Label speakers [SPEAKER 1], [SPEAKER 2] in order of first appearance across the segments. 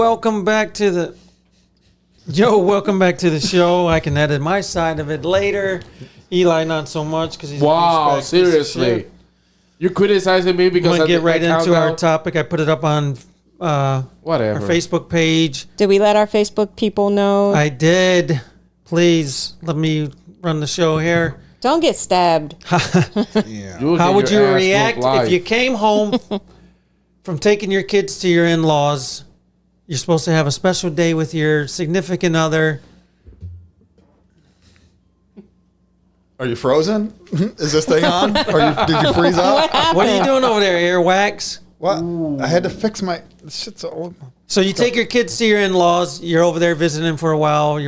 [SPEAKER 1] welcome back to the show. I can edit my side of it later. Eli, not so much because he's a
[SPEAKER 2] seriously. You're criticizing me because
[SPEAKER 1] I'm gonna get right into our topic. I put it up on our Facebook page.
[SPEAKER 3] Did we let our Facebook people know?
[SPEAKER 1] I did. Please let me run the show here.
[SPEAKER 3] Don't get stabbed.
[SPEAKER 1] How would you react if you came home from taking your kids to your in-laws? You're supposed to have a special day with your significant other.
[SPEAKER 4] Are you frozen? Is this thing on? Did you freeze up?
[SPEAKER 1] What are you doing over there, earwax?
[SPEAKER 4] What? I had to fix my... This shit's all...
[SPEAKER 1] So you take your kids to your in-laws. You're over there visiting for a while.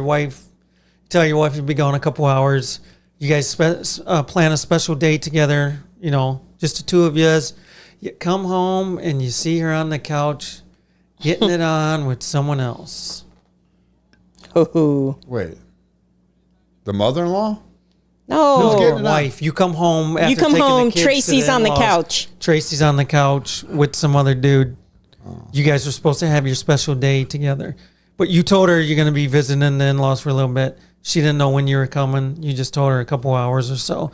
[SPEAKER 1] Tell your wife you'll be gone a couple hours. You guys plan a special day together, just the two of you. You come home and you see her on the couch getting it on with someone else.
[SPEAKER 4] Wait. The mother-in-law?
[SPEAKER 3] No.
[SPEAKER 1] Your wife. You come home after taking the kids
[SPEAKER 3] Tracy's on the couch.
[SPEAKER 1] Tracy's on the couch with some other dude. Oh. You guys are supposed to have your special day together. But you told her you're going to be visiting the in-laws for a little bit. She didn't know when you were coming. You just told her a couple hours or so.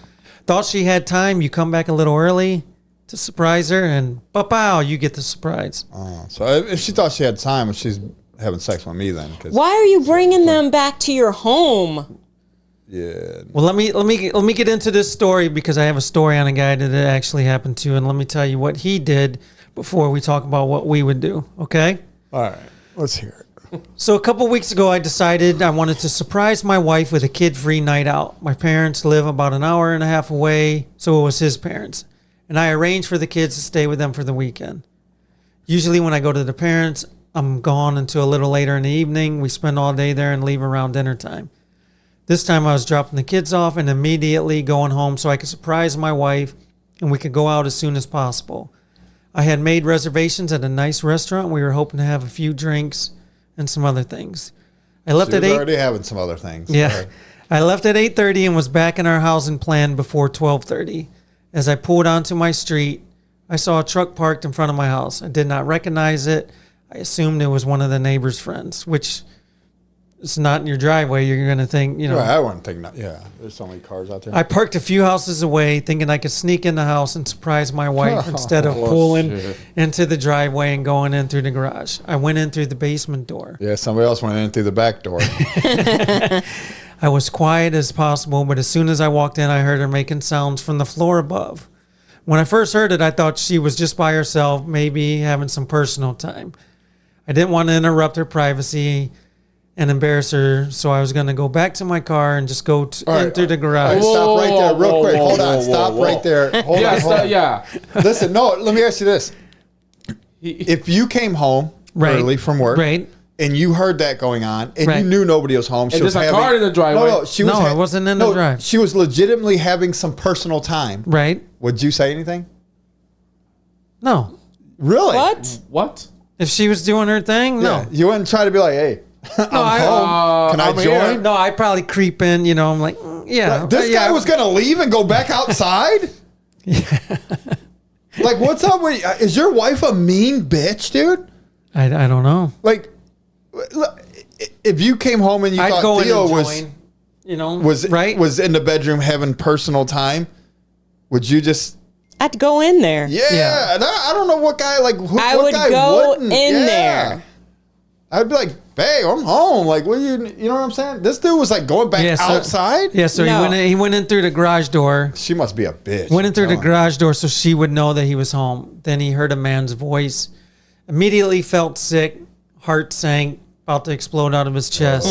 [SPEAKER 1] Thought she had time. You come back a little early to surprise her, and pow, you get the surprise.
[SPEAKER 4] Oh, so if she thought she had time, she's having sex with me then.
[SPEAKER 3] Why are you bringing them back to your home?
[SPEAKER 4] Yeah.
[SPEAKER 1] Well, let me get into this story because I have a story on a guy that it actually happened to, and let me tell you what he did before we talk about what we would do. Okay?
[SPEAKER 4] All right. Let's hear it.
[SPEAKER 1] So a couple weeks ago, I decided I wanted to surprise my wife with a kid-free night out. My parents live about an hour and a half away, so it was his parents. And I arranged for the kids to stay with them for the weekend. Usually when I go to the parents, I'm gone until a little later in the evening. We spend all day there and leave around dinner time. This time I was dropping the kids off and immediately going home so I could surprise my wife and we could go out as soon as possible. I had made reservations at a nice restaurant. We were hoping to have a few drinks and some other things. I left at 8.
[SPEAKER 4] Already having some other things.
[SPEAKER 1] Yeah. I left at 8:30 and was back in our house and planned before 12:30. As I pulled onto my street, I saw a truck parked in front of my house. I did not recognize it. I assumed it was one of the neighbor's friends, which is not in your driveway. You're going to think,
[SPEAKER 4] Right, I wouldn't think not. Yeah, there's so many cars out there.
[SPEAKER 1] I parked a few houses away thinking I could sneak in the house and surprise my wife instead of pulling into the driveway and going in through the garage. I went in through the basement door.
[SPEAKER 4] Yeah, somebody else went in through the back door.
[SPEAKER 1] I was quiet as possible, but as soon as I walked in, I heard her making sounds from the floor above. When I first heard it, I thought she was just by herself, maybe having some personal time. I didn't want to interrupt her privacy and embarrass her, so I was going to go back to my car and just go in through the garage.
[SPEAKER 4] Stop right there real quick. Hold on. Stop right there. Hold on.
[SPEAKER 2] Yeah.
[SPEAKER 4] Listen, no, let me ask you this. If you came home early from work, and you heard that going on, and you knew nobody was home.
[SPEAKER 2] She was having a car in the driveway.
[SPEAKER 1] It wasn't in the drive.
[SPEAKER 4] She was legitimately having some personal time.
[SPEAKER 1] Right.
[SPEAKER 4] Would you say anything?
[SPEAKER 1] No.
[SPEAKER 4] Really?
[SPEAKER 2] What?
[SPEAKER 1] If she was doing her thing, no.
[SPEAKER 4] Yeah. You wouldn't try to be like, hey, I'm home. Can I join?
[SPEAKER 1] Here. No, I'd probably creep in, I'm like, yeah.
[SPEAKER 4] This guy was going to leave and go back outside? Yeah. Like, what's up with you? Is your wife a mean bitch, dude?
[SPEAKER 1] I don't know.
[SPEAKER 4] Like, if you came home and you
[SPEAKER 1] I'd
[SPEAKER 4] thought Theo was in the bedroom having personal time, would you just...
[SPEAKER 3] I'd go in there.
[SPEAKER 4] Yeah. I don't know what guy, like,
[SPEAKER 3] I would go in there.
[SPEAKER 4] I'd be like, babe, I'm home. Like, what you know what I'm saying? This dude was like going back outside.
[SPEAKER 1] Yeah, so he went in through the garage door.
[SPEAKER 4] She must be a bitch.
[SPEAKER 1] Went in through the garage door so she would know that he was home. Then he heard a man's voice. Immediately felt sick. Heart sank. About to explode out of his chest.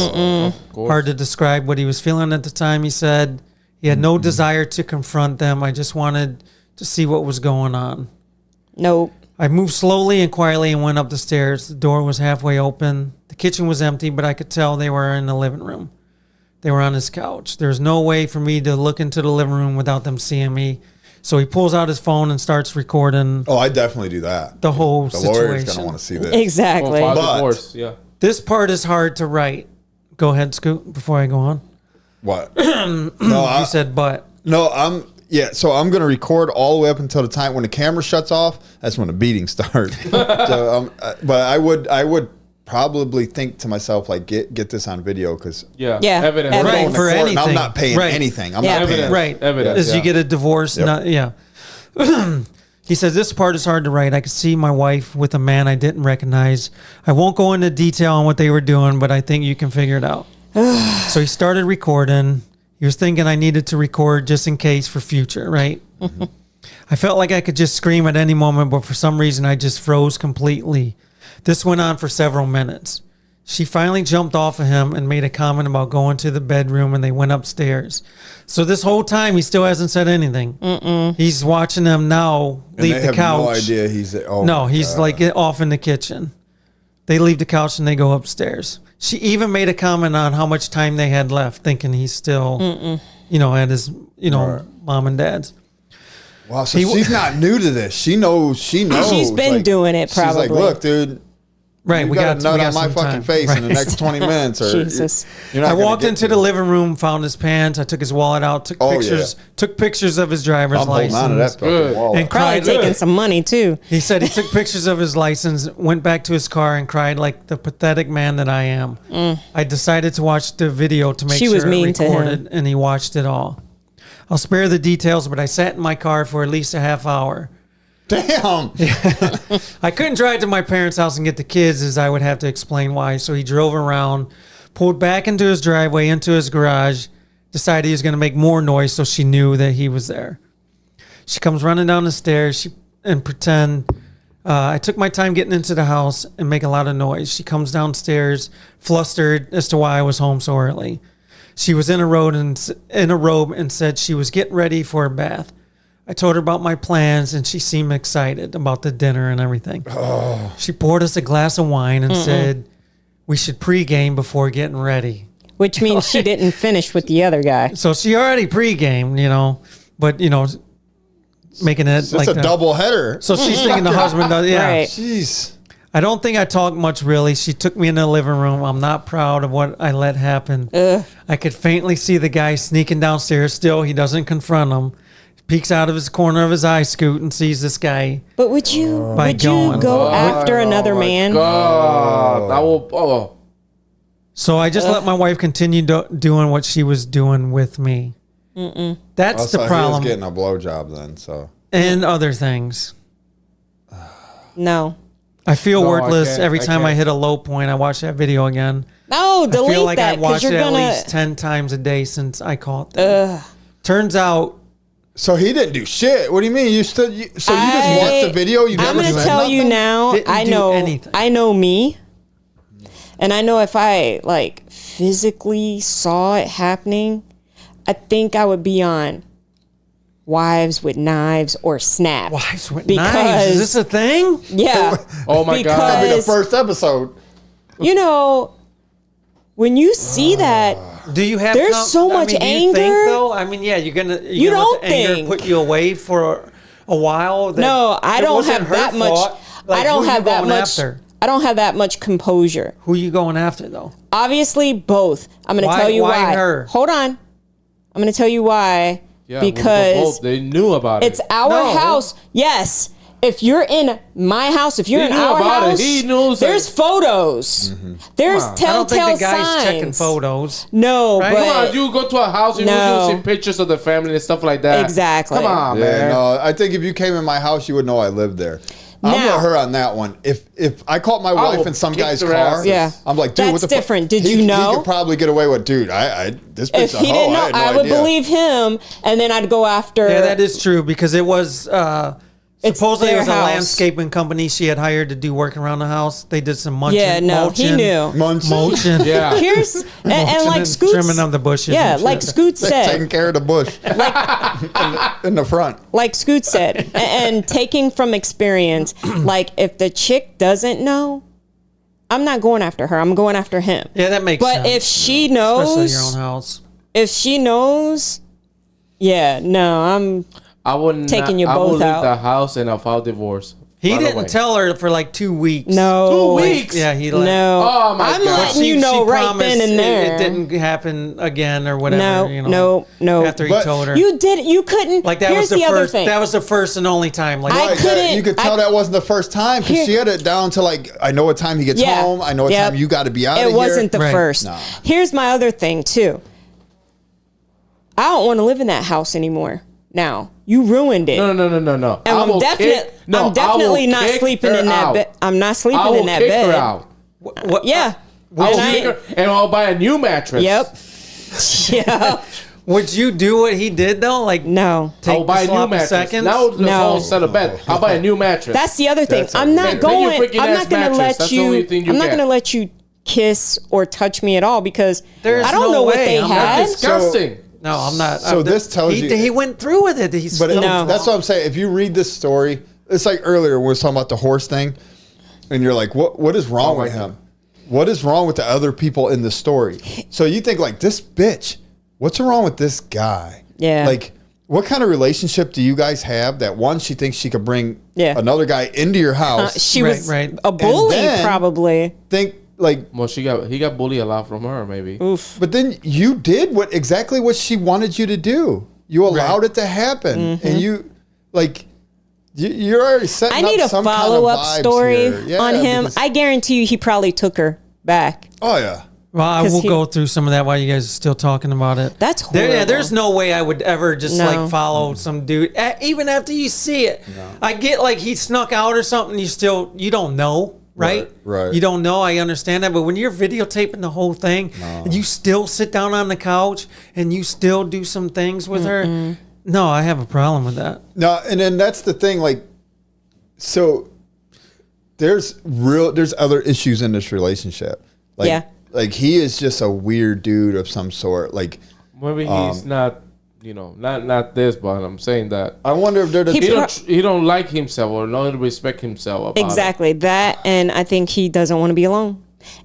[SPEAKER 1] Hard to describe what he was feeling at the time, he said. He had no desire to confront them. I just wanted to see what was going on.
[SPEAKER 3] Nope.
[SPEAKER 1] I moved slowly and quietly and went up the stairs. The door was halfway open. The kitchen was empty, but I could tell they were in the living room. They were on his couch. There's no way for me to look into the living room without them seeing me. So he pulls out his phone and starts recording.
[SPEAKER 4] Oh, I definitely do that.
[SPEAKER 1] The whole situation.
[SPEAKER 4] The lawyer's going to want to see this.
[SPEAKER 3] Exactly.
[SPEAKER 2] Divorce, yeah.
[SPEAKER 1] This part is hard to write. Go ahead, Scoot, before I go on.
[SPEAKER 4] What?
[SPEAKER 1] You said but.
[SPEAKER 4] No, so I'm going to record all the way up until the time when the camera shuts off. That's when the beating starts. But I would probably think to myself, like, get this on video because
[SPEAKER 3] Yeah.
[SPEAKER 2] Evidence.
[SPEAKER 3] Evidence.
[SPEAKER 1] Right, for anything.
[SPEAKER 4] I'm not paying
[SPEAKER 1] Right.
[SPEAKER 4] anything. I'm
[SPEAKER 3] Yeah.
[SPEAKER 4] not paying.
[SPEAKER 2] Evidence.
[SPEAKER 1] Right.
[SPEAKER 2] Evidence.
[SPEAKER 1] As
[SPEAKER 2] yeah.
[SPEAKER 1] you get a divorce.
[SPEAKER 4] Yep.
[SPEAKER 1] He says, this part is hard to write. I could see my wife with a man I didn't recognize. I won't go into detail on what they were doing, but I think you can figure it out. So he started recording. He was thinking I needed to record just in case for future, right? I felt like I could just scream at any moment, but for some reason I just froze completely. This went on for several minutes. She finally jumped off of him and made a comment about going to the bedroom, and they went upstairs. So this whole time, he still hasn't said anything. He's watching them now leave
[SPEAKER 4] And they
[SPEAKER 1] the
[SPEAKER 4] have
[SPEAKER 1] couch.
[SPEAKER 4] no idea he's. Oh
[SPEAKER 1] No,
[SPEAKER 4] my
[SPEAKER 1] he's
[SPEAKER 4] God.
[SPEAKER 1] like off in the kitchen. They leave the couch and they go upstairs. She even made a comment on how much time they had left, thinking he's still, at his, mom and dad's.
[SPEAKER 4] Wow, so she's not new to this. She knows.
[SPEAKER 3] She's been
[SPEAKER 4] like,
[SPEAKER 3] doing it,
[SPEAKER 4] She's like,
[SPEAKER 3] probably.
[SPEAKER 4] look, dude.
[SPEAKER 1] Right,
[SPEAKER 4] You
[SPEAKER 1] we
[SPEAKER 4] got
[SPEAKER 1] got
[SPEAKER 4] a nut
[SPEAKER 1] we
[SPEAKER 4] on
[SPEAKER 1] got
[SPEAKER 4] my
[SPEAKER 1] some
[SPEAKER 4] fucking
[SPEAKER 1] time.
[SPEAKER 4] face in the
[SPEAKER 1] Right.
[SPEAKER 4] next 20 minutes. Or
[SPEAKER 3] Jesus.
[SPEAKER 4] You're not
[SPEAKER 1] I
[SPEAKER 4] gonna
[SPEAKER 1] walked
[SPEAKER 4] get
[SPEAKER 1] into
[SPEAKER 4] to
[SPEAKER 1] the
[SPEAKER 4] it.
[SPEAKER 1] living room, found his pants. I took his wallet out, took
[SPEAKER 4] Oh,
[SPEAKER 1] pictures, took pictures of his driver's
[SPEAKER 4] I'm holding
[SPEAKER 1] license.
[SPEAKER 4] on to that fucking
[SPEAKER 2] Good.
[SPEAKER 4] wallet.
[SPEAKER 1] And
[SPEAKER 3] Probably
[SPEAKER 1] cried.
[SPEAKER 3] taking some money too.
[SPEAKER 1] He said he took pictures of his license, went back to his car, and cried like the pathetic man that I am. I decided to watch the video to make
[SPEAKER 3] She
[SPEAKER 1] sure
[SPEAKER 3] was mean
[SPEAKER 1] it
[SPEAKER 3] to him.
[SPEAKER 1] recorded, and he watched it all. I'll spare the details, but I sat in my car for at least a half hour.
[SPEAKER 4] Damn.
[SPEAKER 1] I couldn't drive to my parents' house and get the kids, as I would have to explain why. So he drove around, pulled back into his driveway, into his garage, decided he was going to make more noise, so she knew that he was there. She comes running down the stairs and pretend I took my time getting into the house and make a lot of noise. She comes downstairs, flustered as to why I was home so early. She was in a robe and said she was getting ready for a bath. I told her about my plans, and she seemed excited about the dinner and everything. Oh. She poured us a glass of wine and said we should pregame before getting ready.
[SPEAKER 3] Which means she didn't finish with the other guy.
[SPEAKER 1] So she already pre-gamed, but, making it
[SPEAKER 4] It's
[SPEAKER 1] like
[SPEAKER 4] a
[SPEAKER 1] that.
[SPEAKER 4] double header.
[SPEAKER 1] So she's thinking the husband does, yeah.
[SPEAKER 3] Right.
[SPEAKER 4] Jeez.
[SPEAKER 1] I don't think I talked much, really. She took me in the living room. I'm not proud of what I let happen. I could faintly see the guy sneaking downstairs still. He doesn't confront him. Peeks out of his corner of his eye, Scoot, and sees this guy.
[SPEAKER 3] But would you
[SPEAKER 1] By going.
[SPEAKER 3] go after another man?
[SPEAKER 2] God, I will. Oh,
[SPEAKER 1] So I just let my wife continue doing what she was doing with me. That's
[SPEAKER 4] Also,
[SPEAKER 1] the
[SPEAKER 4] he
[SPEAKER 1] problem.
[SPEAKER 4] was getting a blowjob then, so.
[SPEAKER 1] And other things.
[SPEAKER 3] No.
[SPEAKER 1] I feel
[SPEAKER 2] No, I
[SPEAKER 1] worthless
[SPEAKER 2] can't.
[SPEAKER 1] every
[SPEAKER 2] I
[SPEAKER 1] time I
[SPEAKER 2] can't.
[SPEAKER 1] hit a low point. I watch that video again.
[SPEAKER 3] No,
[SPEAKER 1] I
[SPEAKER 3] delete
[SPEAKER 1] feel like
[SPEAKER 3] that
[SPEAKER 1] I
[SPEAKER 3] because
[SPEAKER 1] watched
[SPEAKER 3] you're
[SPEAKER 1] it
[SPEAKER 3] gonna.
[SPEAKER 1] at least 10 times a day since I caught them. Turns out,
[SPEAKER 4] So he didn't do shit. What do you mean? You just watched the video? You never
[SPEAKER 3] I'm gonna
[SPEAKER 4] said
[SPEAKER 3] tell you
[SPEAKER 4] nothing?
[SPEAKER 3] now.
[SPEAKER 1] Didn't
[SPEAKER 3] I
[SPEAKER 1] do
[SPEAKER 3] know.
[SPEAKER 1] anything.
[SPEAKER 3] I know me, and I know if I physically saw it happening, I think I would be on Wives with Knives or Snap.
[SPEAKER 1] wives with
[SPEAKER 3] Because-
[SPEAKER 1] knives. Is this a thing?
[SPEAKER 3] Yeah.
[SPEAKER 2] Oh my God.
[SPEAKER 4] That'd be the
[SPEAKER 3] Because,
[SPEAKER 4] first episode.
[SPEAKER 3] when you see that,
[SPEAKER 1] Do you have?
[SPEAKER 3] There's so much
[SPEAKER 1] do you
[SPEAKER 3] anger.
[SPEAKER 1] think, though? I mean, yeah, you're gonna.
[SPEAKER 3] You
[SPEAKER 1] gonna
[SPEAKER 3] don't
[SPEAKER 1] let the anger
[SPEAKER 3] think.
[SPEAKER 1] put you away for a while. That
[SPEAKER 3] no, I
[SPEAKER 1] it
[SPEAKER 3] don't
[SPEAKER 1] wasn't
[SPEAKER 3] have
[SPEAKER 1] her
[SPEAKER 3] that much.
[SPEAKER 1] fault. Like,
[SPEAKER 3] I don't
[SPEAKER 1] who you
[SPEAKER 3] have that
[SPEAKER 1] going
[SPEAKER 3] much.
[SPEAKER 1] After?
[SPEAKER 3] I don't have that much composure.
[SPEAKER 1] Who you going after though?
[SPEAKER 3] Obviously, both. I'm going to
[SPEAKER 1] Why-
[SPEAKER 3] tell you
[SPEAKER 1] why
[SPEAKER 3] why.
[SPEAKER 1] her?
[SPEAKER 3] Hold on. I'm going to tell you why.
[SPEAKER 2] yeah,
[SPEAKER 3] because
[SPEAKER 2] they knew about
[SPEAKER 3] it's
[SPEAKER 2] it.
[SPEAKER 3] our
[SPEAKER 1] No.
[SPEAKER 3] house. Yes. If you're in my house, if you're
[SPEAKER 2] He
[SPEAKER 3] in
[SPEAKER 2] knew
[SPEAKER 3] our
[SPEAKER 2] about it.
[SPEAKER 3] house,
[SPEAKER 2] He knows
[SPEAKER 3] there's
[SPEAKER 2] that-
[SPEAKER 3] photos. There's
[SPEAKER 1] I don't
[SPEAKER 3] telltale
[SPEAKER 1] think the guy's
[SPEAKER 3] signs.
[SPEAKER 1] checking photos.
[SPEAKER 3] No,
[SPEAKER 1] Right?
[SPEAKER 3] but
[SPEAKER 2] Come on, you go to a house, you
[SPEAKER 3] No.
[SPEAKER 2] will see pictures of the family and stuff like that.
[SPEAKER 3] Exactly.
[SPEAKER 2] Come on,
[SPEAKER 4] Yeah,
[SPEAKER 2] man.
[SPEAKER 4] no, I think if you came in my house, you would know I lived there. I'm
[SPEAKER 3] Now-
[SPEAKER 4] with her on that one. If I caught my wife
[SPEAKER 2] will
[SPEAKER 4] in some
[SPEAKER 2] kick
[SPEAKER 4] guy's
[SPEAKER 2] their
[SPEAKER 4] car,
[SPEAKER 2] asses.
[SPEAKER 3] Yeah.
[SPEAKER 4] I'm like, dude,
[SPEAKER 3] That's
[SPEAKER 4] what the
[SPEAKER 3] different. Did
[SPEAKER 4] He-
[SPEAKER 3] you know?
[SPEAKER 4] He could probably get away with, dude. This bitch
[SPEAKER 3] if
[SPEAKER 4] a
[SPEAKER 3] he
[SPEAKER 4] hoe.
[SPEAKER 3] didn't know,
[SPEAKER 4] I had no
[SPEAKER 3] I would
[SPEAKER 4] idea.
[SPEAKER 3] believe him, and then I'd go after.
[SPEAKER 1] Yeah, that is true because it was
[SPEAKER 3] It's
[SPEAKER 1] supposedly it
[SPEAKER 3] their
[SPEAKER 1] was a
[SPEAKER 3] house.
[SPEAKER 1] landscaping company she had hired to do work around the house. They did some mulching.
[SPEAKER 3] Yeah, no, he knew.
[SPEAKER 4] Munson.
[SPEAKER 2] Yeah.
[SPEAKER 3] Here's and
[SPEAKER 1] Mulching
[SPEAKER 3] like
[SPEAKER 1] and
[SPEAKER 3] Scoots,
[SPEAKER 1] trimming of the bushes.
[SPEAKER 3] Yeah,
[SPEAKER 1] and
[SPEAKER 3] like
[SPEAKER 1] shit.
[SPEAKER 3] Scoot
[SPEAKER 4] Taking
[SPEAKER 3] said.
[SPEAKER 4] care of the bush in the front.
[SPEAKER 3] Like Scoot said, and taking from experience, like if the chick doesn't know, I'm not going after her. I'm going after him.
[SPEAKER 1] Yeah, that makes
[SPEAKER 3] But
[SPEAKER 1] sense.
[SPEAKER 3] if she
[SPEAKER 1] Especially
[SPEAKER 3] knows,
[SPEAKER 1] your own house.
[SPEAKER 3] if she knows, yeah, no, I'm
[SPEAKER 2] I wouldn't
[SPEAKER 3] Taking you
[SPEAKER 2] I
[SPEAKER 3] both
[SPEAKER 2] would leave
[SPEAKER 3] out.
[SPEAKER 2] the house and I'll file divorce.
[SPEAKER 1] He
[SPEAKER 2] Run
[SPEAKER 1] didn't
[SPEAKER 2] away.
[SPEAKER 1] tell her for like 2 weeks.
[SPEAKER 3] No.
[SPEAKER 2] 2 weeks?
[SPEAKER 1] Yeah, he
[SPEAKER 3] No.
[SPEAKER 2] Oh, my
[SPEAKER 3] I'm
[SPEAKER 2] God.
[SPEAKER 3] letting you know right
[SPEAKER 1] promised
[SPEAKER 3] then and there.
[SPEAKER 1] It didn't happen again or whatever.
[SPEAKER 3] No,
[SPEAKER 1] you know,
[SPEAKER 3] no.
[SPEAKER 1] After he
[SPEAKER 4] But
[SPEAKER 1] told her.
[SPEAKER 3] You couldn't.
[SPEAKER 1] Like that
[SPEAKER 3] Here's
[SPEAKER 1] was the
[SPEAKER 3] other
[SPEAKER 1] first.
[SPEAKER 3] thing.
[SPEAKER 1] That was the first and only time. Like
[SPEAKER 3] I
[SPEAKER 4] Right,
[SPEAKER 3] couldn't-
[SPEAKER 4] you could tell that wasn't the first time because she had it down to like, I know what time he gets
[SPEAKER 3] Yeah.
[SPEAKER 4] home. I know what
[SPEAKER 3] Yep.
[SPEAKER 4] time you got to be out of
[SPEAKER 3] It
[SPEAKER 4] here.
[SPEAKER 3] wasn't the
[SPEAKER 1] Right.
[SPEAKER 3] first.
[SPEAKER 4] Nah.
[SPEAKER 3] Here's my other thing too. I don't want to live in that house anymore. Now you ruined it.
[SPEAKER 2] No.
[SPEAKER 3] And
[SPEAKER 2] I
[SPEAKER 3] I'm
[SPEAKER 2] will
[SPEAKER 3] definitely,
[SPEAKER 2] kick- no,
[SPEAKER 3] I'm definitely
[SPEAKER 2] I will
[SPEAKER 3] not
[SPEAKER 2] kick
[SPEAKER 3] sleeping
[SPEAKER 2] her
[SPEAKER 3] in that
[SPEAKER 2] out.
[SPEAKER 3] bed. I'm not
[SPEAKER 2] I
[SPEAKER 3] sleeping
[SPEAKER 2] will
[SPEAKER 3] in that
[SPEAKER 2] kick
[SPEAKER 3] bed.
[SPEAKER 2] her out.
[SPEAKER 1] what?
[SPEAKER 3] Yeah.
[SPEAKER 2] I will
[SPEAKER 3] And
[SPEAKER 2] kick her, and I'll buy a new mattress.
[SPEAKER 3] Yep. Yeah.
[SPEAKER 1] Would you do what he did though? Like
[SPEAKER 3] No.
[SPEAKER 2] I'll
[SPEAKER 1] take
[SPEAKER 2] buy
[SPEAKER 1] the
[SPEAKER 2] a new
[SPEAKER 1] sloppy
[SPEAKER 2] mattress.
[SPEAKER 1] seconds?
[SPEAKER 2] Now the
[SPEAKER 3] No.
[SPEAKER 2] whole set of bed. I'll buy a new mattress.
[SPEAKER 3] That's the other thing.
[SPEAKER 4] That's
[SPEAKER 3] I'm not
[SPEAKER 4] outrageous.
[SPEAKER 2] Bring your
[SPEAKER 3] going.
[SPEAKER 2] freaking
[SPEAKER 3] I'm
[SPEAKER 2] ass
[SPEAKER 3] not going to
[SPEAKER 2] mattress.
[SPEAKER 3] let
[SPEAKER 2] That's the only
[SPEAKER 3] you.
[SPEAKER 2] thing you
[SPEAKER 3] I'm not
[SPEAKER 2] get.
[SPEAKER 3] going to let you kiss or touch me at all because
[SPEAKER 1] There's
[SPEAKER 3] I don't
[SPEAKER 1] no
[SPEAKER 3] know what
[SPEAKER 1] way.
[SPEAKER 3] they
[SPEAKER 1] I'm not
[SPEAKER 3] had.
[SPEAKER 2] disgusting.
[SPEAKER 1] No, I'm not.
[SPEAKER 4] So this tells
[SPEAKER 1] he,
[SPEAKER 4] you-
[SPEAKER 1] he went through with it. He's
[SPEAKER 4] But
[SPEAKER 1] still
[SPEAKER 3] No.
[SPEAKER 4] that's what I'm saying. If you read this story, it's like earlier when we were talking about the horse thing, and you're like, what is wrong with him? What is wrong with the other people in the story? So you think like this bitch, what's wrong with this guy?
[SPEAKER 3] Yeah.
[SPEAKER 4] Like, what kind of relationship do you guys have that one, she thinks she could bring
[SPEAKER 3] Yeah.
[SPEAKER 4] another guy into your house?
[SPEAKER 3] She
[SPEAKER 1] Right,
[SPEAKER 3] was
[SPEAKER 1] right.
[SPEAKER 3] a bully,
[SPEAKER 4] then-
[SPEAKER 3] probably.
[SPEAKER 4] Think like,
[SPEAKER 2] Well, he got bullied a lot from her, maybe.
[SPEAKER 3] Oof.
[SPEAKER 4] but then you did exactly what she wanted you to do. You allowed it to happen, and you like. You're already setting
[SPEAKER 3] I need
[SPEAKER 4] up
[SPEAKER 3] a
[SPEAKER 4] some kind of
[SPEAKER 3] follow-up
[SPEAKER 4] vibes
[SPEAKER 3] story
[SPEAKER 4] here. Yeah,
[SPEAKER 3] on him.
[SPEAKER 4] because-
[SPEAKER 3] I guarantee you he probably took her back.
[SPEAKER 4] oh yeah.
[SPEAKER 1] Well, I
[SPEAKER 3] 'Cause
[SPEAKER 1] will
[SPEAKER 3] he-
[SPEAKER 1] go through some of that while you guys are still talking about it.
[SPEAKER 3] That's
[SPEAKER 1] Yeah,
[SPEAKER 3] horrible.
[SPEAKER 1] there's no way I would ever just
[SPEAKER 3] No.
[SPEAKER 1] like follow some dude, even after you see it. I get like he snuck out or something. You don't know, right?
[SPEAKER 4] Right.
[SPEAKER 1] You don't know. I understand that, but when you're videotaping the whole thing, and you still sit down on the couch and you still do some things with her, no, I have a problem with that.
[SPEAKER 4] No, and then that's the thing. Like, so there's other issues in this relationship. Like,
[SPEAKER 3] Yeah.
[SPEAKER 4] like he is just a weird dude of some sort. Like,
[SPEAKER 2] Maybe he's not, not this, but I'm saying that
[SPEAKER 4] I wonder if they're the
[SPEAKER 2] he don't like himself or don't respect himself. About
[SPEAKER 3] Exactly that, and I think he doesn't want to be alone.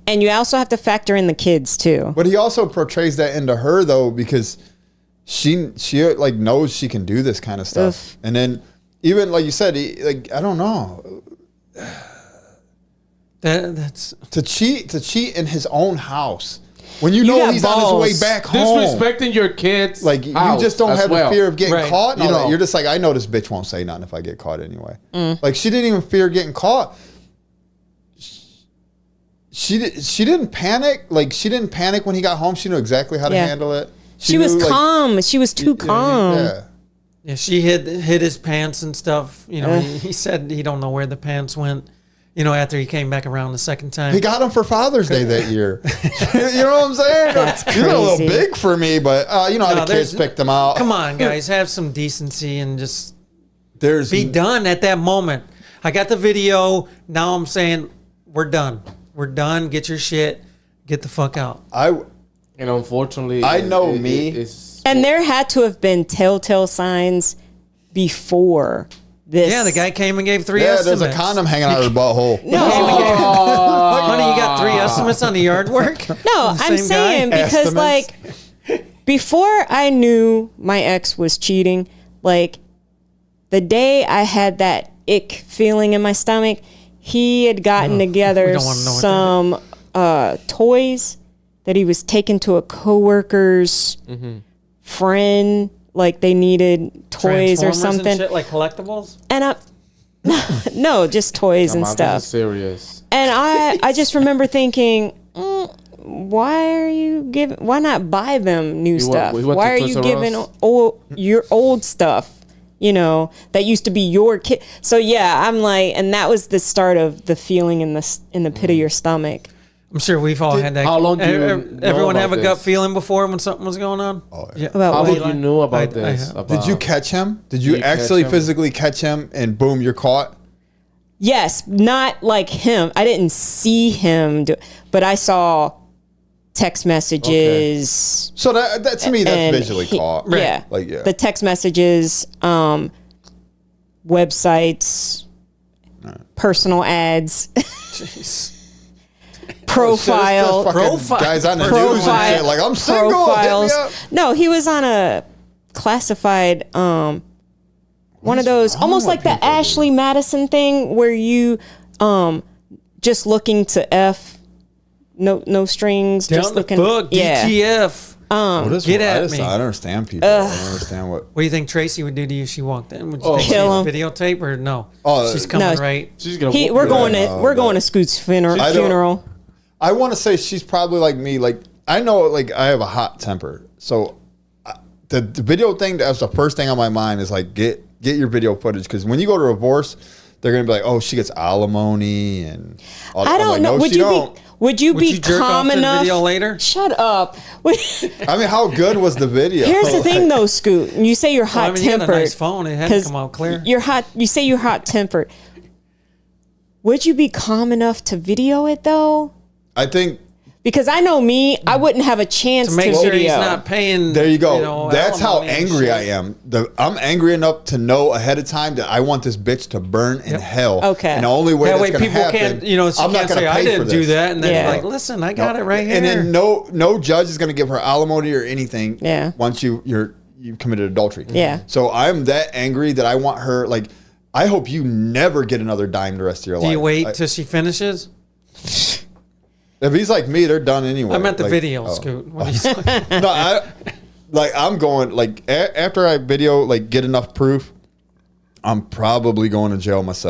[SPEAKER 3] And you also have to factor in the kids too.
[SPEAKER 4] But he also portrays that into her though, because she like knows she can do this kind of stuff.
[SPEAKER 3] Oof.
[SPEAKER 4] And then even like you said, like I don't know,
[SPEAKER 1] That's
[SPEAKER 4] to cheat in his own house when you know
[SPEAKER 3] got
[SPEAKER 4] he's on
[SPEAKER 3] balls.
[SPEAKER 4] his way back home.
[SPEAKER 2] Disrespecting your kids.
[SPEAKER 4] Like you
[SPEAKER 2] house
[SPEAKER 4] just don't
[SPEAKER 2] as
[SPEAKER 4] have
[SPEAKER 2] well.
[SPEAKER 4] the fear of getting
[SPEAKER 1] Right.
[SPEAKER 4] caught. And all
[SPEAKER 2] You
[SPEAKER 4] that.
[SPEAKER 2] know.
[SPEAKER 4] You're just like, I know this bitch won't say nothing if I get caught anyway. Like she didn't even fear getting caught. She didn't panic. Like she didn't panic when he got home. She knew exactly how to
[SPEAKER 3] Yeah.
[SPEAKER 4] handle it.
[SPEAKER 3] She was
[SPEAKER 4] knew, like,
[SPEAKER 3] calm. She was too calm.
[SPEAKER 4] Yeah.
[SPEAKER 1] yeah. She hid his pants and stuff. He said he don't know where the pants went. After he came back around the second time.
[SPEAKER 4] He got him for Father's Day that year. You know what I'm saying?
[SPEAKER 3] That's
[SPEAKER 4] He's a little
[SPEAKER 3] crazy.
[SPEAKER 4] big for me, but how
[SPEAKER 1] No,
[SPEAKER 4] the kids
[SPEAKER 1] there's-
[SPEAKER 4] picked him out.
[SPEAKER 1] Come on, guys, have some decency and just
[SPEAKER 4] There's
[SPEAKER 1] be done at that moment. I got the video. Now I'm saying we're done. We're done. Get your shit. Get the fuck out.
[SPEAKER 2] And unfortunately,
[SPEAKER 4] I know me.
[SPEAKER 2] It's,
[SPEAKER 3] And there had to have been telltale signs before this.
[SPEAKER 1] Yeah, the guy came and gave three
[SPEAKER 4] yeah,
[SPEAKER 1] estimates.
[SPEAKER 4] there's a condom hanging out of her butthole.
[SPEAKER 3] No,
[SPEAKER 1] Honey, you got three estimates on the yard work?
[SPEAKER 3] no,
[SPEAKER 1] The
[SPEAKER 3] I'm
[SPEAKER 1] same
[SPEAKER 3] saying
[SPEAKER 1] guy?
[SPEAKER 3] because
[SPEAKER 4] Estimates.
[SPEAKER 3] like before I knew my ex was cheating, like the day I had that ick feeling in my stomach, he had gotten
[SPEAKER 1] we
[SPEAKER 3] together
[SPEAKER 1] don't wanna know what
[SPEAKER 3] some toys that he was taking to a coworker's friend, like they needed toys or
[SPEAKER 1] Transformers
[SPEAKER 3] something.
[SPEAKER 1] and shit, like collectibles?
[SPEAKER 3] And I no, just toys and
[SPEAKER 2] Come on,
[SPEAKER 3] stuff.
[SPEAKER 2] this is serious.
[SPEAKER 3] And I just remember thinking, why not buy them new stuff?
[SPEAKER 2] we went
[SPEAKER 3] Why
[SPEAKER 2] to
[SPEAKER 3] are
[SPEAKER 2] Toys
[SPEAKER 3] you
[SPEAKER 2] R
[SPEAKER 3] giving
[SPEAKER 2] Us.
[SPEAKER 3] your old stuff, that used to be your kid? So yeah, I'm like, and that was the start of the feeling in the pit of your stomach.
[SPEAKER 1] I'm sure we've all had that.
[SPEAKER 2] How long do you know
[SPEAKER 1] Everyone have a
[SPEAKER 2] about
[SPEAKER 1] gut
[SPEAKER 2] this?
[SPEAKER 1] feeling before when something was going on?
[SPEAKER 4] Oh, yeah.
[SPEAKER 3] About
[SPEAKER 2] How
[SPEAKER 3] what?
[SPEAKER 2] would you know about
[SPEAKER 1] I
[SPEAKER 2] this?
[SPEAKER 1] have.
[SPEAKER 2] About,
[SPEAKER 4] Did you catch him? Did you
[SPEAKER 2] Did you catch
[SPEAKER 4] actually
[SPEAKER 2] him?
[SPEAKER 4] physically catch him and boom, you're caught?
[SPEAKER 3] Yes, not like him. I didn't see him, but I saw text messages.
[SPEAKER 4] So that to me, that's
[SPEAKER 3] and
[SPEAKER 4] visually caught.
[SPEAKER 3] Yeah,
[SPEAKER 4] Like, yeah.
[SPEAKER 3] the text messages, websites, personal ads, profiles.
[SPEAKER 4] Just fucking guys on the news and
[SPEAKER 3] Profile-
[SPEAKER 4] shit. Like, I'm single.
[SPEAKER 3] profiles.
[SPEAKER 4] Hit me up.
[SPEAKER 3] No, he was on a classified One of those, almost like the Ashley Madison thing where you just looking to F, no strings,
[SPEAKER 1] Down
[SPEAKER 3] just
[SPEAKER 1] the
[SPEAKER 3] looking.
[SPEAKER 1] fuck, DTF.
[SPEAKER 4] What is
[SPEAKER 1] Get
[SPEAKER 4] I
[SPEAKER 1] at
[SPEAKER 4] just-
[SPEAKER 1] me.
[SPEAKER 4] I don't understand people. I don't understand what.
[SPEAKER 1] What do you think Tracy would do to you if she walked in? Would you think
[SPEAKER 3] Kill
[SPEAKER 1] she'd
[SPEAKER 3] him.
[SPEAKER 1] videotape or no?
[SPEAKER 4] Oh,
[SPEAKER 1] She's coming
[SPEAKER 3] No.
[SPEAKER 1] right.
[SPEAKER 2] She's gonna.
[SPEAKER 3] He,
[SPEAKER 2] whoop
[SPEAKER 3] we're
[SPEAKER 2] your
[SPEAKER 3] going
[SPEAKER 2] ass.
[SPEAKER 3] to we're going to Scoot's funeral.
[SPEAKER 4] I don't-
[SPEAKER 3] funeral.
[SPEAKER 4] I want to say she's probably like me. Like I know, like I have a hot temper, so the video thing that was the first thing on my mind is like get your video footage, because when you go to divorce, they're gonna be like, oh, she gets alimony and all
[SPEAKER 3] I
[SPEAKER 4] I'm
[SPEAKER 3] don't
[SPEAKER 4] like,
[SPEAKER 3] know.
[SPEAKER 4] No,
[SPEAKER 3] Would
[SPEAKER 4] she
[SPEAKER 3] you
[SPEAKER 4] don't.
[SPEAKER 3] be? Would you
[SPEAKER 1] Would
[SPEAKER 3] be
[SPEAKER 1] you jerk
[SPEAKER 3] calm
[SPEAKER 1] off to the
[SPEAKER 3] enough?
[SPEAKER 1] video later?
[SPEAKER 3] Shut up.
[SPEAKER 4] I mean, how good was the video?
[SPEAKER 3] Here's the thing, though, Scoot. You say you're
[SPEAKER 1] Well, I
[SPEAKER 3] hot
[SPEAKER 1] mean, you had
[SPEAKER 3] tempered.
[SPEAKER 1] a nice phone. It had to come out clear.
[SPEAKER 3] You're hot. You say you're hot tempered. Would you be calm enough to video it though?
[SPEAKER 4] I think
[SPEAKER 3] Because I know me, I wouldn't have a chance
[SPEAKER 1] To make
[SPEAKER 3] to
[SPEAKER 1] sure
[SPEAKER 3] video.
[SPEAKER 1] he's not paying.
[SPEAKER 4] there you go. That's how
[SPEAKER 1] alimony and
[SPEAKER 4] angry
[SPEAKER 1] shit.
[SPEAKER 4] I am. I'm angry enough to know ahead of time that I want this bitch to burn in hell.
[SPEAKER 3] Okay.
[SPEAKER 4] And the only way
[SPEAKER 1] That
[SPEAKER 4] that's
[SPEAKER 1] way
[SPEAKER 4] gonna
[SPEAKER 1] people
[SPEAKER 4] happen,
[SPEAKER 1] can't, she
[SPEAKER 4] I'm not
[SPEAKER 1] can't
[SPEAKER 4] gonna
[SPEAKER 1] say, I
[SPEAKER 4] pay for
[SPEAKER 1] didn't do
[SPEAKER 4] this.
[SPEAKER 1] that. And then
[SPEAKER 3] Yeah.
[SPEAKER 1] be like, listen, I got it right here.
[SPEAKER 4] And then no judge is going to give her alimony or anything.
[SPEAKER 3] Yeah.
[SPEAKER 4] Once you committed adultery.
[SPEAKER 3] Yeah.
[SPEAKER 4] So I'm that angry that I want her, like, I hope you never get another dime the rest of your life.
[SPEAKER 1] Do you wait till she finishes?
[SPEAKER 4] If he's like me, they're done anyway.
[SPEAKER 1] I meant the
[SPEAKER 4] Like,
[SPEAKER 1] video,
[SPEAKER 4] oh.
[SPEAKER 1] Scoot. What are you saying?
[SPEAKER 4] No, I'm going, like, after I video, like, get enough proof, I'm probably going to jail myself.